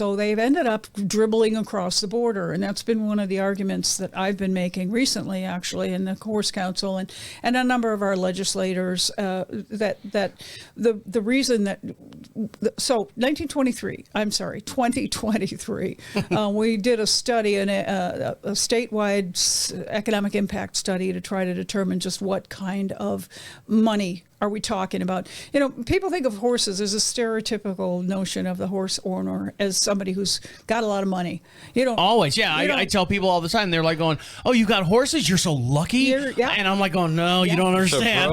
So they've ended up dribbling across the border, and that's been one of the arguments that I've been making recently, actually, in the Horse Council and a number of our legislators. That the reason that 2023, we did a study, a statewide economic impact study to try to determine just what kind of money are we talking about. People think of horses as a stereotypical notion of the horse owner as somebody who's got a lot of money. Always, yeah. I tell people all the time, they're like going, "Oh, you got horses? You're so lucky." And I'm like going, "No, you don't understand."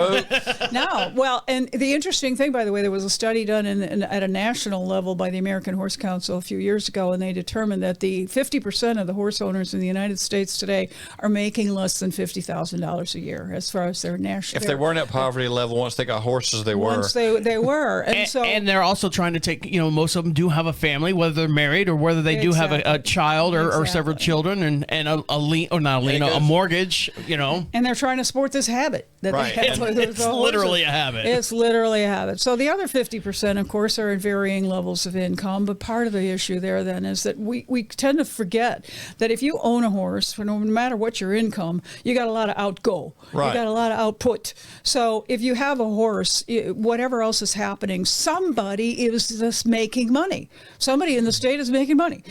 No. Well, and the interesting thing, by the way, there was a study done at a national level by the American Horse Council a few years ago, and they determined that the 50% of the horse owners in the United States today are making less than $50,000 a year as far as their national. If they weren't at poverty level, once they got horses, they were. Once they were. And they're also trying to take, most of them do have a family, whether they're married or whether they do have a child or several children and a lien, or not a lien, a mortgage, And they're trying to support this habit. It's literally a habit. It's literally a habit. So the other 50%, of course, are in varying levels of income. But part of the issue there then is that we tend to forget that if you own a horse, no matter what your income, you got a lot of outgo. Right. You got a lot of output. So if you have a horse, whatever else is happening, somebody is just making money. Somebody in the state is making money.